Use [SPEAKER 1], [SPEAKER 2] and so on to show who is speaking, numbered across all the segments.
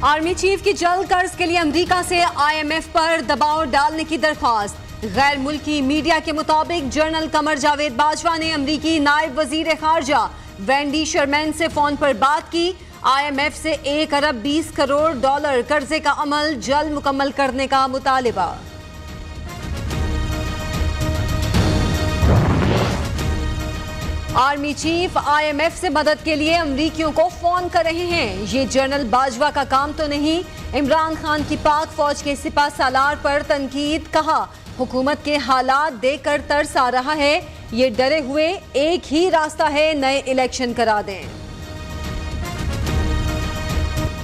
[SPEAKER 1] Army chief की जल्द कर्ज के लिए अमेरिका से IMF पर दबाव डालने की दरख्वास्त। गैर मुल्की मीडिया के मुताबिक जनरल कमर जावेद बाजवा ने अमेरिकी नायब वजीर खारजा वेंडी शर्मैन से फोन पर बात की। IMF से 1 अरब 20 करोड़ डॉलर कर्जे का अमल जल्द मुकम्मल करने का मुतालिबा। आर्मी चीफ IMF से मदद के लिए अमरीकियों को फोन कर रहे हैं। ये जनरल बाजवा का काम तो नहीं। इमरान खान की पाक फौज के सिपा सालार पर तनकीद। कहा, हुकूमत के हालात देखकर तरस आ रहा है। ये डरे हुए एक ही रास्ता है, नए इलेक्शन करा दें।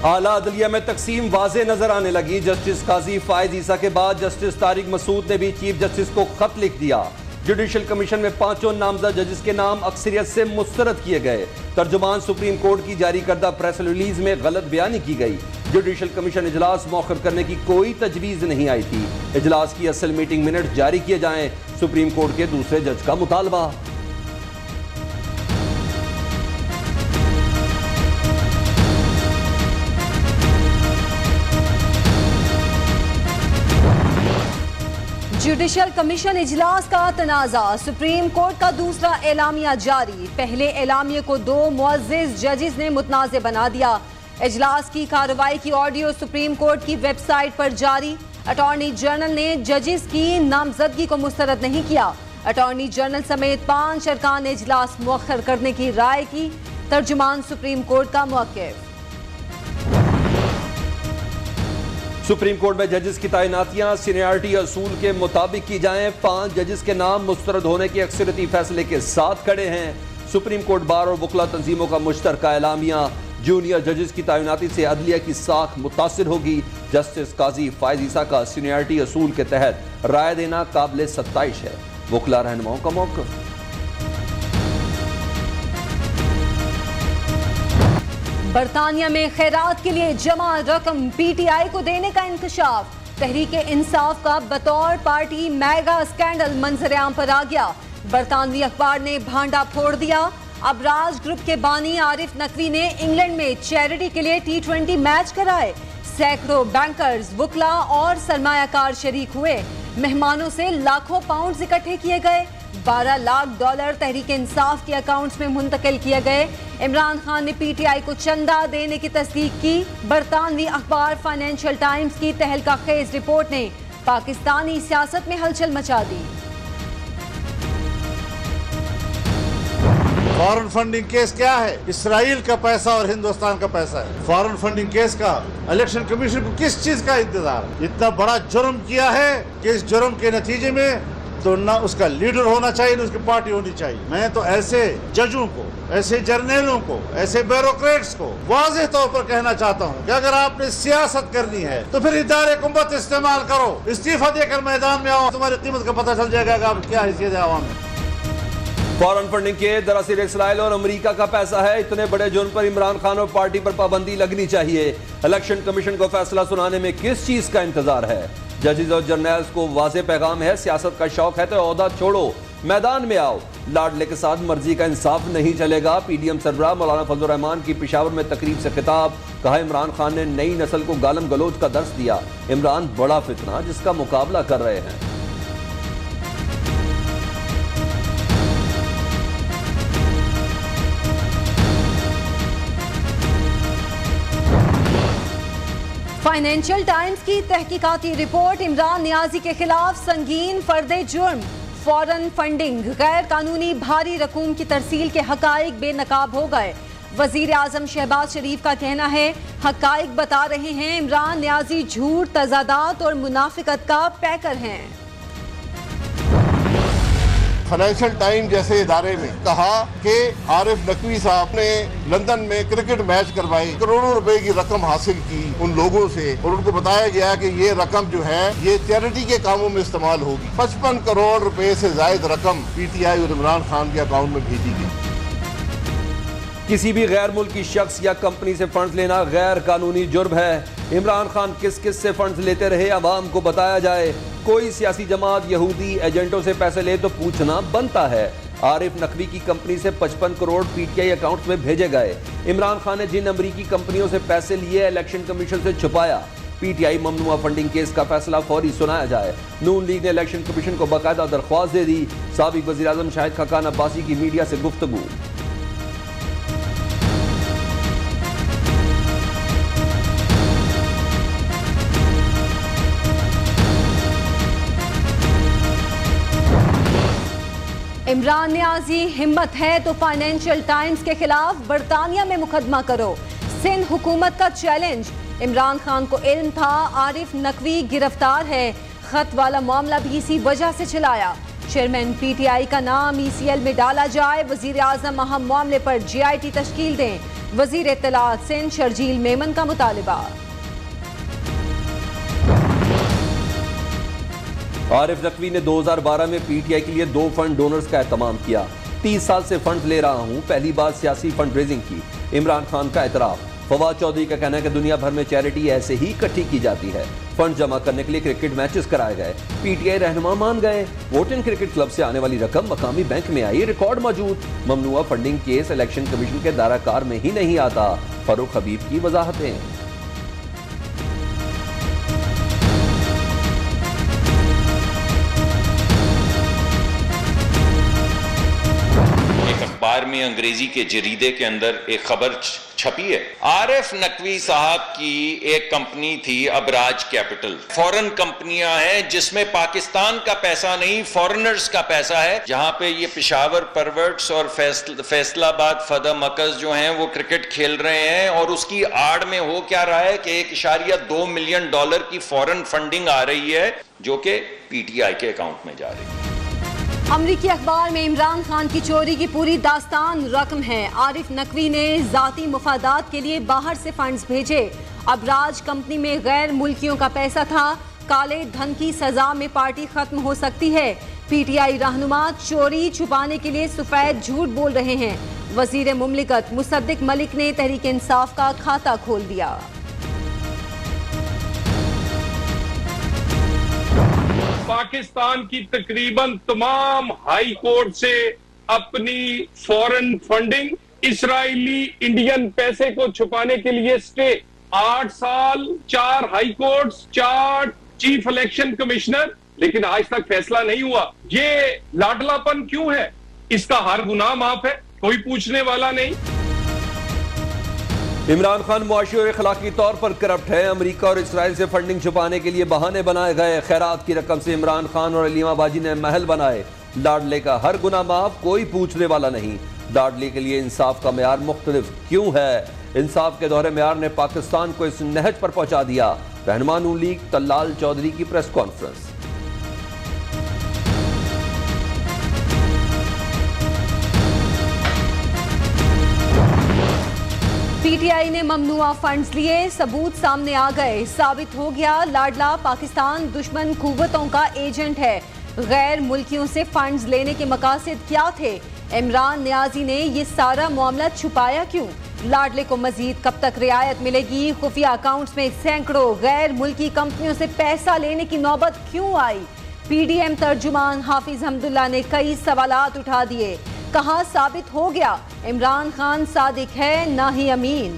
[SPEAKER 2] आला अदलिया में तकसीम वाज़े नजर आने लगी। जस्टिस काजी फायद ईसा के बाद जस्टिस तारिक मसूद ने भी चीफ जस्टिस को खत लिख दिया। जुडिशल कमीशन में 5 नामजद जजेस के नाम अक्सरियत से मुस्तरद किए गए। तर्जुमान सुप्रीम कोर्ट की जारी करदा प्रेस रिलीज में गलत बयानी की गई। जुडिशल कमीशन इजलास मौखर करने की कोई तजवीज नहीं आई थी। इजलास की असल मीटिंग मिनट जारी किए जाएं, सुप्रीम कोर्ट के दूसरे जज का मुतालबा।
[SPEAKER 1] जुडिशल कमीशन इजलास का तनाज़ा। सुप्रीम कोर्ट का दूसरा एलामिया जारी। पहले एलामिया को 2 मुअज़्ज़िज़ जजेस ने मुतनाज़ बना दिया। इजलास की कार्रवाई की ऑडियो सुप्रीम कोर्ट की वेबसाइट पर जारी। अटॉर्नी जनरल ने जजेस की नामजदगी को मुस्तरद नहीं किया। अटॉर्नी जनरल समेत 5 अरकान ने इजलास मुअख्खर करने की राय की। तर्जुमान सुप्रीम कोर्ट का मौक़िफ़।
[SPEAKER 2] सुप्रीम कोर्ट में जजेस की तैनातियां सीनियरिटी असूल के मुताबिक की जाएं। 5 जजेस के नाम मुस्तरद होने के अक्सरियती फैसले के साथ खड़े हैं। सुप्रीम कोर्ट बार और वकला तंजीमों का मुश्तरका एलामिया। जूनियर जजेस की तैनाती से अदलिया की साख मुतासिर होगी। जस्टिस काजी फायद ईसा का सीनियरिटी असूल के तहत राय देना काबिल सत्ताइश है। वकला रहनुमाओं का मौक़िफ़।
[SPEAKER 1] बरतानिया में खैरात के लिए जमा रकम PTI को देने का इंकशाफ। तहरीक इंसाफ का बतौर पार्टी मेगा स्कैंडल मंजर-ए-आम पर आ गया। बरतानवी अखबार ने भांडा फोड़ दिया। अबराज ग्रुप के बानी आरिफ नकवी ने इंग्लैंड में चैरिटी के लिए T20 मैच कराए। सैकड़ों बैंकर्स, वकला और सरमायाकार शरीक हुए। मेहमानों से लाखों पाउंड इकट्ठे किए गए। 12 लाख डॉलर तहरीक इंसाफ के अकाउंट्स में मुंतकिल किए गए। इमरान खान ने PTI को चंदा देने की तस्दीक की। बरतानवी अखबार फाइनेंशियल टाइम्स की तहलका खेज रिपोर्ट ने पाकिस्तानी सियासत में हलचल मचा दी।
[SPEAKER 3] फॉरेन फंडिंग केस क्या है? इसराइल का पैसा और हिंदुस्तान का पैसा है। फॉरेन फंडिंग केस का इलेक्शन कमीशन को किस चीज का इंतजार? इतना बड़ा जुर्म किया है कि इस जुर्म के नतीजे में तो ना उसका लीडर होना चाहिए, ना उसकी पार्टी होनी चाहिए। मैं तो ऐसे जजों को, ऐसे जर्नलों को, ऐसे ब्यूरोक्रेट्स को वाज़ेह तौर पर कहना चाहता हूँ कि अगर आपने सियासत करनी है तो फिर इदारे हुकूमत इस्तेमाल करो। इस्तीफा देकर मैदान में आओ, तुम्हारी कीमत का पता चल जाएगा कि आप क्या हैसियत है आवाम में।
[SPEAKER 2] फॉरेन फंडिंग के दरअसल इसराइल और अमेरिका का पैसा है। इतने बड़े जुर्म पर इमरान खान और पार्टी पर पाबंदी लगनी चाहिए। इलेक्शन कमीशन को फैसला सुनाने में किस चीज का इंतजार है? जजेस और जर्नल्स को वाज़ेह पैगाम है, सियासत का शौक है तो ओहदा छोड़ो, मैदान में आओ। लाडले के साथ मर्जी का इंसाफ नहीं चलेगा। PDM सरबराह मौलाना फजल रहमान की पेशावर में तकरीब से खिताब। कहा, इमरान खान ने नई नस्ल को गालम गलोच का दर्स दिया। इमरान बड़ा फितना जिसका मुकाबला कर रहे हैं।
[SPEAKER 1] फाइनेंशियल टाइम्स की तहकीकाती रिपोर्ट। इमरान नियाजी के खिलाफ संगीन फर्दे जुर्म। फॉरेन फंडिंग, गैर कानूनी भारी रकूम की तरसील के हकाइक बेनकाब हो गए। वजीर आजम शहबाज शरीफ का कहना है, हकाइक बता रहे हैं इमरान नियाजी झूठ, तजादात और मुनाफिकत का पैकर हैं।
[SPEAKER 4] फाइनेंशियल टाइम जैसे इदारे में कहा कि आरिफ नकवी साहब ने लंदन में क्रिकेट मैच करवाए, करोड़ों रुपए की रकम हासिल की उन लोगों से और उनको बताया गया कि ये रकम जो है ये चैरिटी के कामों में इस्तेमाल होगी। 55 करोड़ रुपए से ज्यादा रकम PTI और इमरान खान के अकाउंट में भेजी गई।
[SPEAKER 2] किसी भी गैर मुल्की शख्स या कंपनी से फंड लेना गैर कानूनी जुर्म है। इमरान खान किस किस से फंड लेते रहे अवाम को बताया जाए। कोई सियासी जमात यहूदी एजेंटों से पैसे ले तो पूछना बनता है। आरिफ नकवी की कंपनी से 55 करोड़ पीटीआई अकाउंट्स में भेजे गए। इमरान खान ने जिन अमरीकी कंपनियों से पैसे लिए इलेक्शन कमीशन से छुपाया। पीटीआई ममनुआ फंडिंग केस का फैसला फौरी सुनाया जाए। नून लीग ने इलेक्शन कमीशन को बाकायदा दरख्वास्त दे दी। साबिक वज़ीर आज़म शाहिद खाकान अब्बासी की मीडिया से गुफ्तगू।
[SPEAKER 1] इमरान नियाज़ी, हिम्मत है तो फाइनेंशियल टाइम्स के खिलाफ बरतानिया में मुकदमा करो। सिंध हुकूमत का चैलेंज। इमरान खान को इल्म था आरिफ नकवी गिरफ्तार है। खत वाला मामला भी इसी वजह से चलाया। चेयरमैन पीटीआई का नाम ईसीएल में डाला जाए। वजीर आजम अहम मामले पर जीआईटी तश्कील दें। वजीर इत्तलात सिंध शर्जील मेमन का मुतालिबा।
[SPEAKER 2] आरिफ नकवी ने 2012 में पीटीआई के लिए 2 फंड डोनर्स का एहतमाम किया। 30 साल से फंड ले रहा हूं, पहली बार सियासी फंड रेजिंग की। इमरान खान का एतराफ। फवाद चौधरी का कहना है कि दुनिया भर में चैरिटी ऐसे ही इकट्ठी की जाती है। फंड जमा करने के लिए क्रिकेट मैचेस कराए गए। पीटीआई रहनुमा मान गए। वोटिंग क्रिकेट क्लब से आने वाली रकम मकामी बैंक में आई, रिकॉर्ड मौजूद। ममनुआ फंडिंग केस इलेक्शन कमीशन के दायराकार में ही नहीं आता। फारूक हबीब की वजाहतें।
[SPEAKER 5] अखबार में अंग्रेजी के जरीदे के अंदर एक खबर छपी है। आरिफ नकवी साहब की एक कंपनी थी अबराज कैपिटल। फॉरेन कंपनियां हैं जिसमें पाकिस्तान का पैसा नहीं, फॉरेनर्स का पैसा है। जहां पे ये पेशावर परवर्ट्स और फैसलाबाद फदा मकस जो हैं वो क्रिकेट खेल रहे हैं, और उसकी आड़ में हो क्या रहा है कि $1.2 मिलियन की फॉरेन फंडिंग आ रही है जो कि पीटीआई के अकाउंट में जा रही है।
[SPEAKER 1] अमरीकी अखबार में इमरान खान की चोरी की पूरी दास्तान रकम है। आरिफ नकवी ने जाती मुफादात के लिए बाहर से फंड्स भेजे। अबराज कंपनी में गैर मुल्कियों का पैसा था। काले धन की सजा में पार्टी खत्म हो सकती है। पीटीआई रहनुमा चोरी छुपाने के लिए सफेद झूठ बोल रहे हैं। वजीर मुमलिकत मुसद्दिक मलिक ने तहरीक इंसाफ का खाता खोल दिया।
[SPEAKER 6] पाकिस्तान की तकरीबन तमाम हाई कोर्ट से अपनी फॉरेन फंडिंग, इस्राएली इंडियन पैसे को छुपाने के लिए स्टे। 8 साल, 4 high courts, 4 chief election commissioner, लेकिन आज तक फैसला नहीं हुआ। ये लाडलापन क्यों है? इसका हर गुनाह माफ है, कोई पूछने वाला नहीं।
[SPEAKER 2] इमरान खान मुआशी और अखलाकी तौर पर करप्ट है। अमेरिका और इसराइल से फंडिंग छुपाने के लिए बहाने बनाए गए। खैरात की रकम से इमरान खान और अलीमा बाजी ने महल बनाए। लाडले का हर गुनाह माफ, कोई पूछने वाला नहीं। लाडले के लिए इंसाफ का मेयार मुख्तलिफ क्यों है? इंसाफ के दोहरे मेयार ने पाकिस्तान को इस नहज पर पहुंचा दिया। रहनुमा नून लीग तल्लाल चौधरी की प्रेस कॉन्फ्रेंस।
[SPEAKER 1] पीटीआई ने ममनुआ फंड्स लिए, सबूत सामने आ गए। साबित हो गया लाडला पाकिस्तान दुश्मन कुव्वतों का एजेंट है। गैर मुल्कियों से फंड्स लेने के मकासद क्या थे? इमरान नियाज़ी ने ये सारा मामला छुपाया क्यों? लाडले को मजीद कब तक रियायत मिलेगी? खुफिया अकाउंट्स में सैकड़ों गैर मुल्की कंपनियों से पैसा लेने की नौबत क्यों आई? पीडीएम तर्जुमान हाफिज हमदुल्ला ने कई सवालात उठा दिए। कहा साबित हो गया इमरान खान सादिक है ना ही अमीन।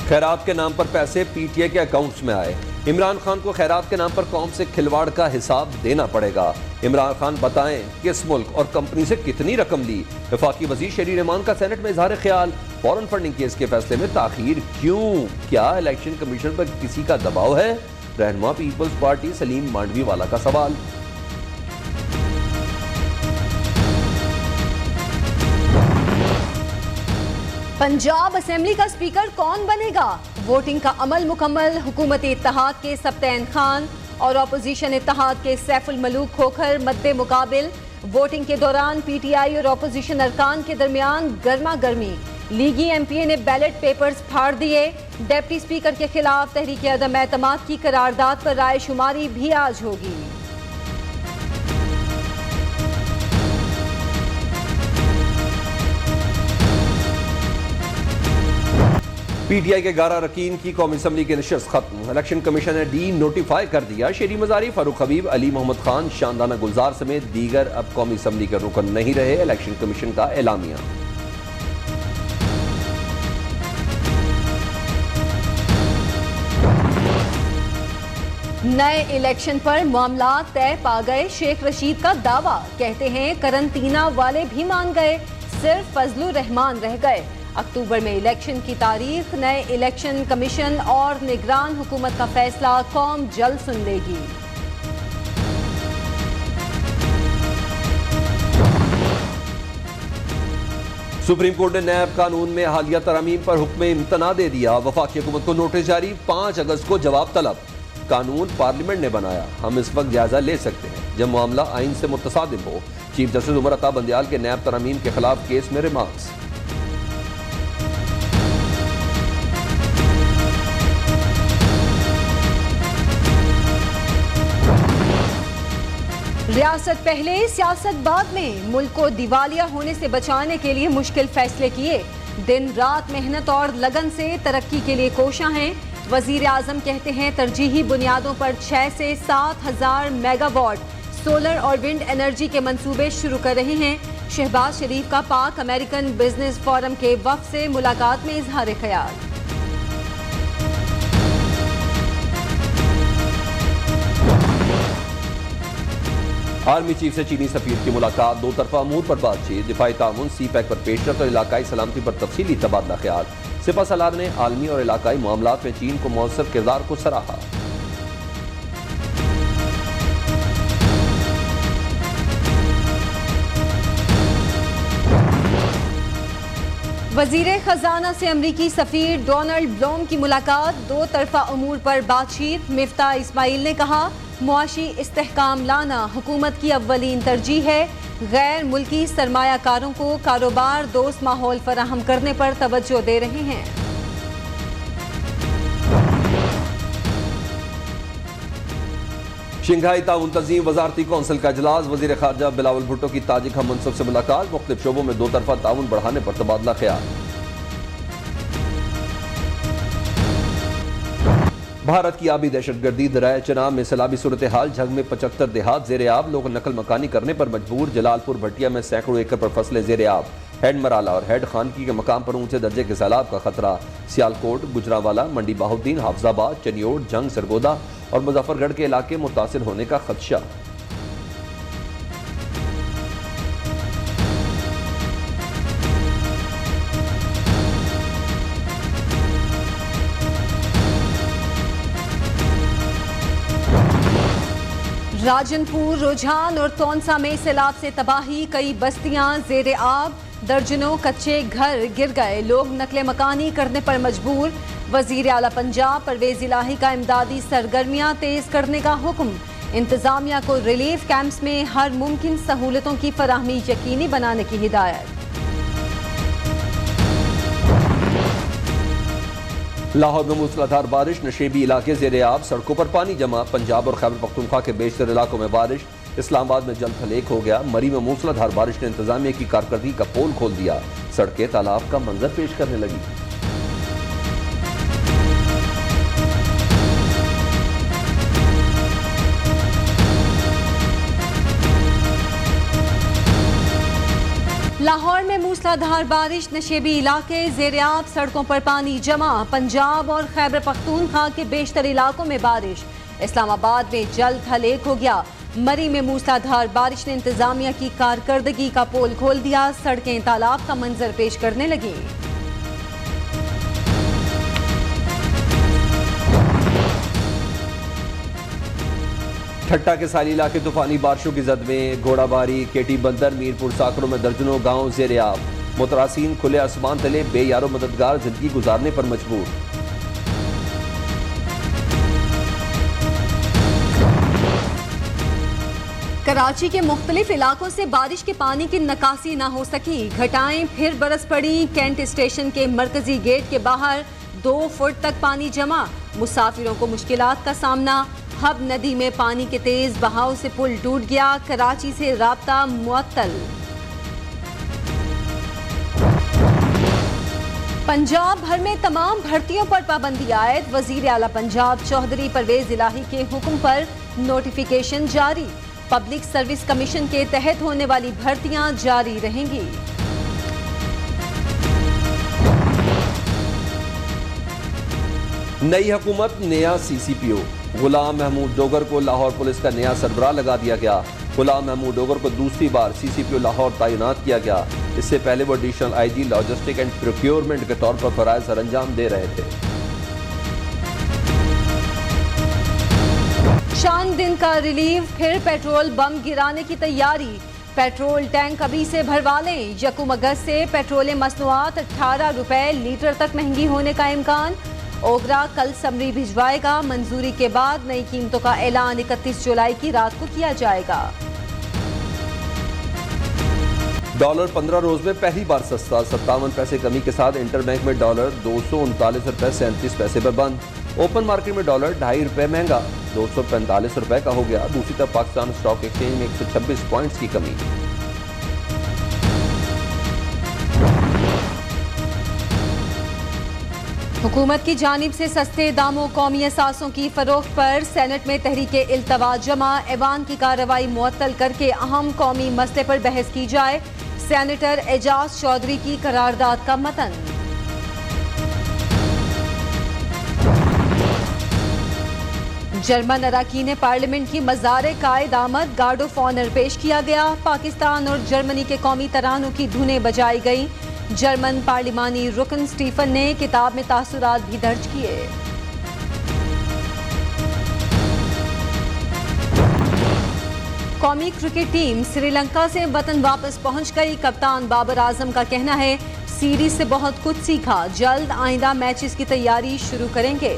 [SPEAKER 2] खैरात के नाम पर पैसे पीटीआई के अकाउंट्स में आए। इमरान खान को खैरात के नाम पर कौम से खिलवाड़ का हिसाब देना पड़ेगा। इमरान खान बताएं किस मुल्क और कंपनी से कितनी रकम ली। वफाकी वजीर शरीर रहमान का सेनेट में इजहार ख्याल। फॉरेन फंडिंग केस के फैसले में ताखीर क्यों? क्या इलेक्शन कमीशन पर किसी का दबाव है? रहनुमा पीपल्स पार्टी सलीम मांडवी वाला का सवाल।
[SPEAKER 1] पंजाब असेंबली का स्पीकर कौन बनेगा? वोटिंग का अमल मुकम्मल। हुकूमत इत्तेहाद के सब्तैन खान और अपोजिशन इत्तेहाद के सैफुल मलूक खोखर मद्दे मुकाबिल। वोटिंग के दौरान पीटीआई और अपोजिशन अरकान के दरमियान गर्मा गर्मी। लीगी एमपीए ने बैलेट पेपर्स फाड़ दिए। डिप्टी स्पीकर के खिलाफ तहरीक अदम एतमाद की करारदाद पर राय शुमारी भी आज होगी।
[SPEAKER 2] पीटीआई के 11 अरकान की कौमी असम्बली की नशस्त खत्म। इलेक्शन कमीशन ने डी नोटिफाई कर दिया। शेरी मजारी, फारूक हबीब, अली मोहम्मद खान, शानदाना गुलजार समेत दीगर अब कौमी असम्बली के रुकन नहीं रहे। इलेक्शन कमीशन का एलामिया।
[SPEAKER 1] नए इलेक्शन पर मामला तय पा गए। शेख रशीद का दावा, कहते हैं करंटीना वाले भी मान गए, सिर्फ फजलुर रहमान रह गए। अक्टूबर में इलेक्शन की तारीख। नए इलेक्शन कमीशन और निगरान हुकूमत का फैसला कौम जल्द सुन लेगी।
[SPEAKER 2] सुप्रीम कोर्ट ने नैब कानून में हालिया तरमीम पर हुक्म इम्तना दे दिया। वफाकी हुकूमत को नोटिस जारी, 5 अगस्त को जवाब तलब। कानून पार्लियामेंट ने बनाया, हम इस वक्त जायजा ले सकते हैं जब मामला आइन से मुतसादिम हो। चीफ जस्टिस उमर अता बंदियाल के नैब तरमीम के खिलाफ केस में रिमार्क्स।
[SPEAKER 1] रियासत पहले सियासत बाद में। मुल्क को दिवालिया होने से बचाने के लिए मुश्किल फैसले किए। दिन रात मेहनत और लगन से तरक्की के लिए कोशां हैं। वजीर आजम कहते हैं तरजीही बुनियादों पर 6 से 7 हजार मेगावाट सोलर और विंड एनर्जी के मंसूबे शुरू कर रहे हैं। शहबाज शरीफ का पाक अमेरिकन बिजनेस फोरम के वफ्द से मुलाकात में इजहार ख्याल।
[SPEAKER 2] आर्मी चीफ से चीनी सफीर की मुलाकात, दो तरफा अमूर पर बातचीत, दिफाई ताउन, सी पैक पर पेशरफ और इलाकाई सलामती पर तफसीली तबादला ख्याल। सिपा सलार ने आलमी और इलाकाई मामलात में चीन को मौसर किरदार को सराहा।
[SPEAKER 1] वजीर खजाना से अमरीकी सफीर डोनाल्ड ब्लूम की मुलाकात, दो तरफा अमूर पर बातचीत। मिफ्ता इस्माइल ने कहा मुआशी इस्तेहकाम लाना हुकूमत की अव्वलीन तरजीह है। गैर मुल्की सरमायाकारों को कारोबार दोस्त माहौल फराहम करने पर तवज्जो दे रहे हैं।
[SPEAKER 2] शंघाई ताउन तंजीम वजारती कौंसिल का इजलास, वजीर खारजा बिलावल भुट्टो की ताजिक हम मनसब से मुलाकात, मुख्तलिफ शोबों में दो तरफा ताउन बढ़ाने पर तबादला ख्याल। भारत की आबी दहशतगर्दी, दराए चनाब में सैलाबी सूरत हाल, जंग में 75 देहात जेर आब, लोग नकल मकानी करने पर मजबूर। जलालपुर भटिया में सैकड़ों एकड़ पर फसलें जेर आब। हेड मराला और हेड खानकी के मकाम पर ऊंचे दर्जे के सैलाब का खतरा। सियालकोट, गुजरांवाला, मंडी बहाउद्दीन, हाफजाबाद, चनियोट, जंग, सरगोदा और मुजफ्फरगढ़ के इलाके मुतासिर होने का खदशा।
[SPEAKER 1] राजनपुर, रुझान और तौनसा में सैलाब से तबाही, कई बस्तियां जेर आब, दर्जनों कच्चे घर गिर गए, लोग नकले मकानी करने पर मजबूर। वजीर आला पंजाब परवेज इलाही का इमदादी सरगर्मियां तेज करने का हुक्म। इंतजामिया को रिलीफ कैंप्स में हर मुमकिन सहूलतों की फराहमी यकीनी बनाने की हिदायत।
[SPEAKER 2] लाहौर में मूसलाधार बारिश, नशेबी इलाके जेर आब, सड़कों पर पानी जमा। पंजाब और खैबर पख्तूनख्वा के बेशतर इलाकों में बारिश। इस्लामाबाद में जल थलेक हो गया। मरी में मूसलाधार बारिश ने इंतजामिया की कारकर्दगी का पोल खोल दिया। सड़कें तालाब का मंजर पेश करने लगी।
[SPEAKER 1] लाहौर में मूसलाधार बारिश, नशेबी इलाके ज़ेर-ए-आब, सड़कों पर पानी जमा। पंजाब और खैबर पख्तूनख्वा के बेशतर इलाकों में बारिश। इस्लामाबाद में जल थलेक हो गया। मरी में मूसलाधार बारिश ने इंतजामिया की कारकर्दगी का पोल खोल दिया। सड़कें तालाब का मंजर पेश करने लगी।
[SPEAKER 2] ठट्टा के सारी इलाके तूफानी बारिशों की जद में। घोड़ाबारी, केटी बंदर, मीरपुर साकरों में दर्जनों गांव जेर आब। मुतरासीन खुले आसमान तले बेयारो मददगार जिंदगी गुजारने पर मजबूर।
[SPEAKER 1] कराची के मुख्तलिफ इलाकों से बारिश के पानी की निकासी न हो सकी। घटाएं फिर बरस पड़ी। कैंट स्टेशन के मरकजी गेट के बाहर 2 फुट तक पानी जमा। मुसाफिरों को मुश्किलात का सामना। हब नदी में पानी के तेज बहाव से पुल टूट गया। कराची से राब्ता मुअत्तल। पंजाब भर में तमाम भर्तियों पर पाबंदी आयद। वजीर आला पंजाब चौधरी परवेज इलाही के हुक्म पर नोटिफिकेशन जारी। पब्लिक सर्विस कमीशन के तहत होने वाली भर्तियां जारी रहेंगी।
[SPEAKER 2] नई हुकूमत, नया सीसीपीओ। गुलाम महमूद डोगर को लाहौर पुलिस का नया सरबराह लगा दिया गया। गुलाम महमूद डोगर को दूसरी बार सीसीपीओ लाहौर तैनात किया गया। इससे पहले वो additional IG logistic and procurement के तौर पर फराइज सर अंजाम दे रहे थे।
[SPEAKER 1] शान दिन का रिलीफ, फिर पेट्रोल बम गिराने की तैयारी। पेट्रोल टैंक अभी से भरवा लें। यकूम अगस्त से पेट्रोल मसनूआत 18 रुपए लीटर तक महंगी होने का इम्कान। ओगरा कल समरी भिजवाएगा। मंजूरी के बाद नई कीमतों का ऐलान 31 जुलाई की रात को किया जाएगा।
[SPEAKER 2] डॉलर 15 रोज में पहली बार सस्ता। 57 पैसे कमी के साथ इंटरबैंक में डॉलर 239 रुपए 37 पैसे पर बंद। ओपन मार्केट में डॉलर 2.5 रुपए महंगा 245 रुपए का हो गया। दूसरी तरफ पाकिस्तान स्टॉक एक्सचेंज में 126 पॉइंट्स की कमी।
[SPEAKER 1] हुकूमत की जानिब से सस्ते दामों कौमी असासों की फरोख्त पर सेनेट में तहरीके इल्तवा जमा। ऐवान की कार्रवाई मुअत्तल करके अहम कौमी मसले पर बहस की जाए। सेनेटर एजाज चौधरी की करारदाद का मतन। जर्मन अराकीन पार्लियामेंट की मज़ार कायद आमद। गार्ड ऑफ ऑनर पेश किया गया। पाकिस्तान और जर्मनी के कौमी तरानों की धुनें बजाई गई। जर्मन पार्लिमानी रुकन स्टीफन ने किताब में तासुरात भी दर्ज किए। कौमी क्रिकेट टीम श्रीलंका से वतन वापस पहुंच गई। कप्तान बाबर आजम का कहना है सीरीज से बहुत कुछ सीखा। जल्द आइंदा मैचेस की तैयारी शुरू करेंगे।